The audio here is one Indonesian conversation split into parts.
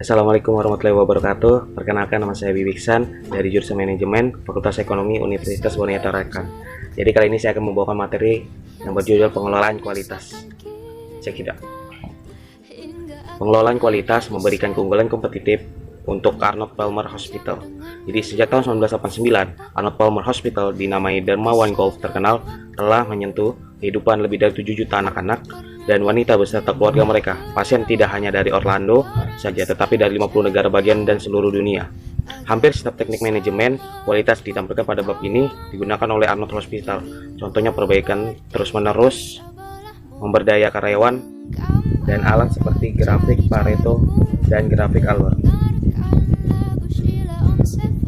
Assalamualaikum warahmatullahi wabarakatuh. Perkenalkan, nama saya Bibi Iksan dari jurusan Manajemen Fakultas Ekonomi Universitas Boniata Tarakan. Jadi kali ini saya akan membawakan materi yang berjudul pengelolaan kualitas. Cek tidak. Pengelolaan kualitas memberikan keunggulan kompetitif untuk Arnold Palmer Hospital. Jadi sejak tahun 1989, Arnold Palmer Hospital dinamai Dharma One Golf terkenal telah menyentuh kehidupan lebih dari 7 juta anak-anak dan wanita beserta keluarga mereka. Pasien tidak hanya dari Orlando saja, tetapi dari 50 negara bagian dan seluruh dunia. Hampir setiap teknik manajemen kualitas ditampilkan pada bab ini digunakan oleh Arnold Hospital. Contohnya perbaikan terus-menerus, memberdaya karyawan, dan alat seperti grafik Pareto dan grafik Albert.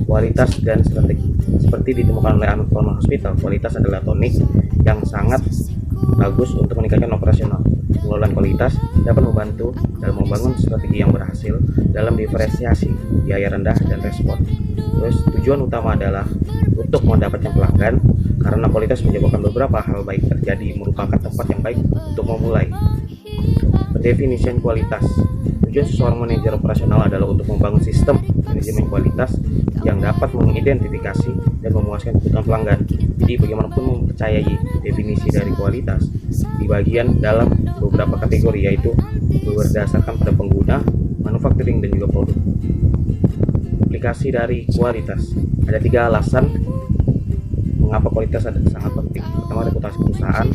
Kualitas dan strategi. Seperti ditemukan oleh Arnold Palmer Hospital, kualitas adalah tonik yang sangat bagus untuk meningkatkan operasional. Pengelolaan kualitas dapat membantu dalam membangun strategi yang berhasil dalam diferensiasi, biaya rendah, dan respon. Terus tujuan utama adalah untuk mendapatkan pelanggan, karena kualitas menyebabkan beberapa hal baik terjadi, merupakan tempat yang baik untuk memulai. Pendefinisian kualitas. Tujuan seseorang manajer operasional adalah untuk membangun sistem manajemen kualitas yang dapat mengidentifikasi dan memuaskan kebutuhan pelanggan. Jadi bagaimanapun mempercayai definisi dari kualitas dibagian dalam beberapa kategori, yaitu berdasarkan pada pengguna, manufacturing, dan juga produk. Aplikasi dari kualitas. Ada 3 alasan mengapa kualitas sangat penting. Pertama, reputasi perusahaan,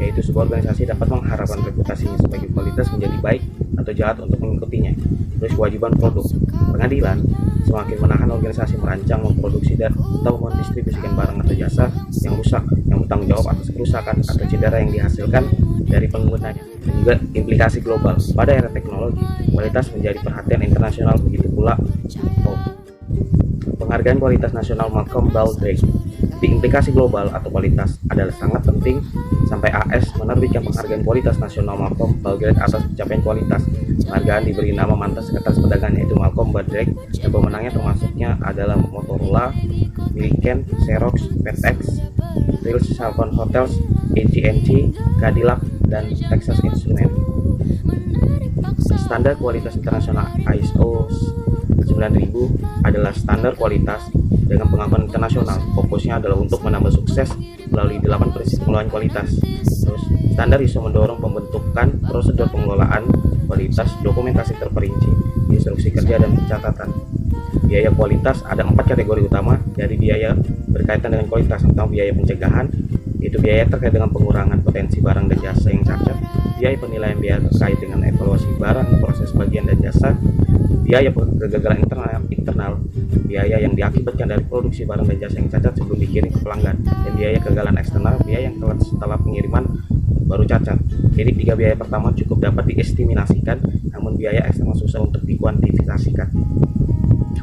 yaitu sebuah organisasi dapat mengharapkan reputasinya sebagai kualitas menjadi baik atau jahat untuk mengikutinya. Terus kewajiban produk. Pengadilan semakin menahan organisasi merancang, memproduksi, dan atau mendistribusikan barang atau jasa yang rusak, yang bertanggung jawab atas kerusakan atau cedera yang dihasilkan dari penggunanya. Dan juga implikasi global. Pada era teknologi, kualitas menjadi perhatian internasional, begitu pula penghargaan kualitas nasional Malcolm Baldrige. Di implikasi global atau kualitas adalah sangat penting sampai AS menerbitkan penghargaan kualitas nasional Malcolm Baldrige atas pencapaian kualitas. Penghargaan diberi nama mantan sekretaris perdagangan, yaitu Malcolm Baldrige, dan pemenangnya termasuknya adalah Motorola, Milliken, Xerox, FedEx, Ritz Carlton Hotels, AT&T, Cadillac, dan Texas Instruments. Standar kualitas internasional ISO 9000 adalah standar kualitas dengan pengakuan internasional. Fokusnya adalah untuk menambah sukses melalui 8 prinsip pengelolaan kualitas. Terus, standar ISO mendorong pembentukan prosedur pengelolaan kualitas, dokumentasi terperinci, instruksi kerja, dan pencatatan. Biaya kualitas ada 4 kategori utama dari biaya berkaitan dengan kualitas, tentang biaya pencegahan, yaitu biaya terkait dengan pengurangan potensi barang dan jasa yang cacat, biaya penilaian biaya terkait dengan evaluasi barang, proses bagian dan jasa, biaya kegagalan internal, biaya yang diakibatkan dari produksi barang dan jasa yang cacat sebelum dikirim ke pelanggan, dan biaya kegagalan eksternal, biaya yang telat setelah pengiriman baru cacat. Jadi 3 biaya pertama cukup dapat diestimasikan, namun biaya eksternal susah untuk dikuantifikasikan.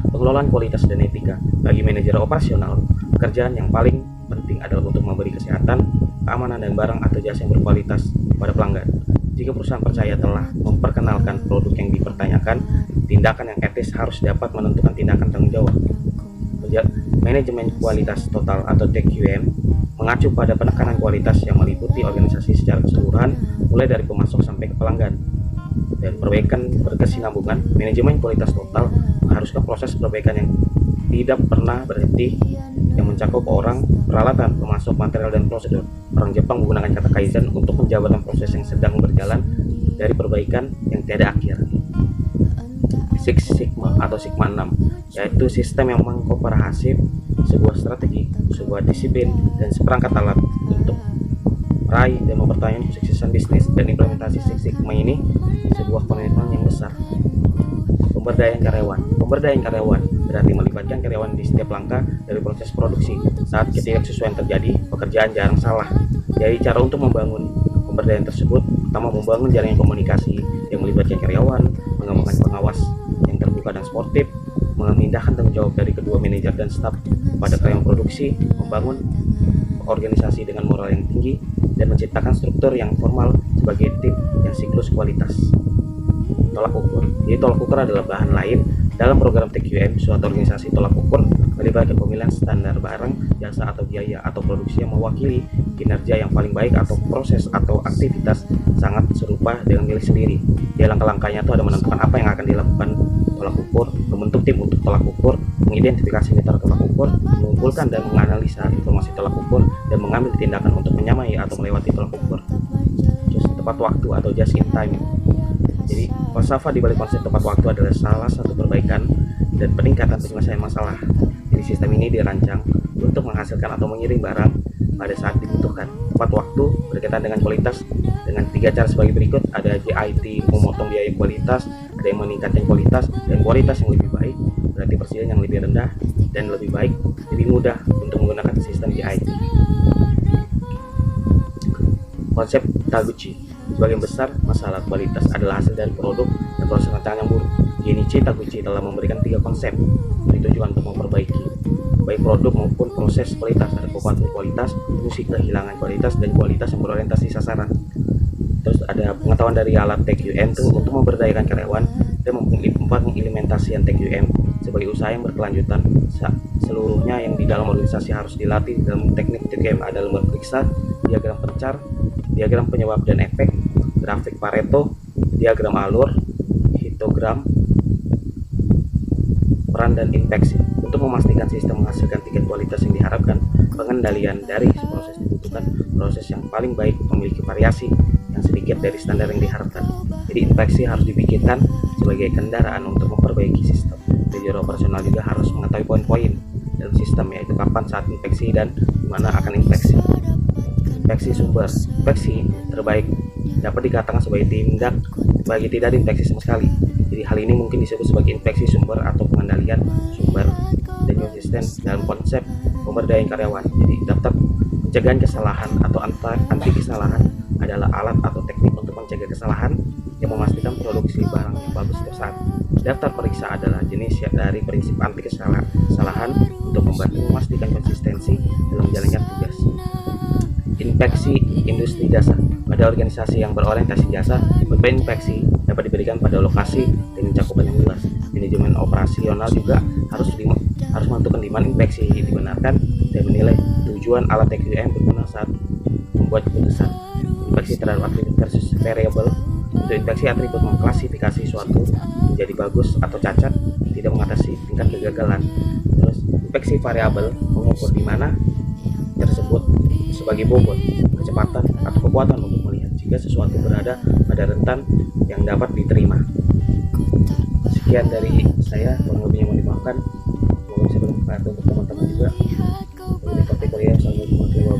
Pengelolaan kualitas dan etika. Bagi manajer operasional, pekerjaan yang paling penting adalah untuk memberi kesehatan, keamanan, dan barang atau jasa yang berkualitas kepada pelanggan. Jika perusahaan percaya telah memperkenalkan produk yang dipertanyakan, tindakan yang etis harus dapat menentukan tindakan tanggung jawab. Manajemen kualitas total atau TQM mengacu pada penekanan kualitas yang meliputi organisasi secara keseluruhan, mulai dari pemasok sampai ke pelanggan. Dan perbaikan berkesinambungan. Manajemen kualitas total mengharuskan proses perbaikan yang tidak pernah berhenti, yang mencakup orang, peralatan, pemasok, material, dan prosedur. Orang Jepang menggunakan kata kaizen untuk menjabarkan proses yang sedang berjalan dari perbaikan yang tiada akhir. Six Sigma atau Sigma 6, yaitu sistem yang mengkomprehensif sebuah strategi, sebuah disiplin, dan seperangkat alat untuk meraih dan mempertahankan kesuksesan bisnis. Dan implementasi Six Sigma ini sebuah komitmen yang besar. Pemberdayaan karyawan. Pemberdayaan karyawan berarti melibatkan karyawan di setiap langkah dari proses produksi. Saat ketidaksesuaian terjadi, pekerjaan jarang salah. Jadi cara untuk membangun pemberdayaan tersebut pertama membangun jaringan komunikasi yang melibatkan karyawan, mengembangkan pengawas yang terbuka dan sportif, memindahkan tanggung jawab dari kedua manajer dan staf kepada karyawan produksi, membangun organisasi dengan moral yang tinggi, dan menciptakan struktur yang formal sebagai tim yang siklus kualitas. tolak ukur. Jadi tolak ukur adalah bahan lain dalam program TQM. Suatu organisasi tolak ukur melibatkan pemilihan standar barang, jasa atau biaya atau produksi yang mewakili kinerja yang paling baik atau proses atau aktivitas sangat serupa dengan milik sendiri. Di langkah-langkahnya itu ada menentukan apa yang akan dilakukan tolak ukur, membentuk tim untuk tolak ukur, mengidentifikasi mitra tolak ukur, mengumpulkan dan menganalisa informasi tolak ukur, dan mengambil tindakan untuk menyamai atau melewati tolak ukur. Terus tepat waktu atau just in time. Jadi falsafah di balik konsep tepat waktu adalah salah satu perbaikan dan peningkatan penyelesaian masalah. Jadi sistem ini dirancang untuk menghasilkan atau mengirim barang pada saat dibutuhkan. Tepat waktu berkaitan dengan kualitas dengan 3 cara sebagai berikut. Ada GIT, memotong biaya kualitas, ada yang meningkatkan kualitas, dan kualitas yang lebih baik berarti persediaan yang lebih rendah dan lebih baik, lebih mudah untuk menggunakan sistem GIT. Konsep Taguchi. Sebagian besar masalah kualitas adalah hasil dari produk dan proses rancangan yang buruk. Genichi Taguchi telah memberikan 3 konsep ditujukan untuk memperbaiki baik produk maupun proses kualitas. Ada kekuatan kualitas, fungsi kehilangan kualitas, dan kualitas yang berorientasi sasaran. Terus ada pengetahuan dari alat TQM itu untuk memberdayakan karyawan dan mengimplementasikan TQM sebagai usaha yang berkelanjutan. Seluruhnya yang di dalam organisasi harus dilatih dalam teknik TQM adalah memeriksa diagram pencar, diagram penyebab dan efek, grafik Pareto, diagram alur, histogram, peran dan inspeksi. Untuk memastikan sistem menghasilkan tingkat kualitas yang diharapkan, pengendalian dari proses dibutuhkan proses yang paling baik memiliki variasi yang sedikit dari standar yang diharapkan. Jadi inspeksi harus dipikirkan sebagai kendaraan untuk memperbaiki sistem. Manajer operasional juga harus mengetahui poin-poin dalam sistem, yaitu kapan saat inspeksi dan dimana akan inspeksi. Inspeksi sumber. Inspeksi terbaik dapat dikatakan sebagai tindak bagi tidak diinspeksi sama sekali. Jadi hal ini mungkin disebut sebagai inspeksi sumber atau pengendalian sumber dan konsisten dalam konsep pemberdayaan karyawan. Jadi daftar pencegahan kesalahan atau anti kesalahan adalah alat atau teknik untuk mencegah kesalahan yang memastikan produksi barang yang bagus setiap saat. Daftar periksa adalah jenis dari prinsip anti kesalahan untuk membantu memastikan konsistensi dalam menjalankan tugas. Inspeksi industri jasa. Pada organisasi yang berorientasi jasa, beberapa inspeksi dapat diberikan pada lokasi dengan cakupan yang luas. Manajemen operasional juga harus menentukan di mana inspeksi dibenarkan dan menilai tujuan alat TQM berguna saat membuat keputusan. Inspeksi terhadap atribut versus variabel. Untuk inspeksi atribut mengklasifikasi suatu menjadi bagus atau cacat, tidak mengatasi tingkat kegagalan. Terus inspeksi variabel mengukur di mana tersebut sebagai bobot, kecepatan atau kekuatan untuk melihat jika sesuatu berada pada rentan yang dapat diterima. Sekian dari saya, kurang lebihnya mohon dimaafkan. Semoga bisa bermanfaat untuk teman-teman juga. Mengenai topik kuliah, assalamualaikum warahmatullahi wabarakatuh.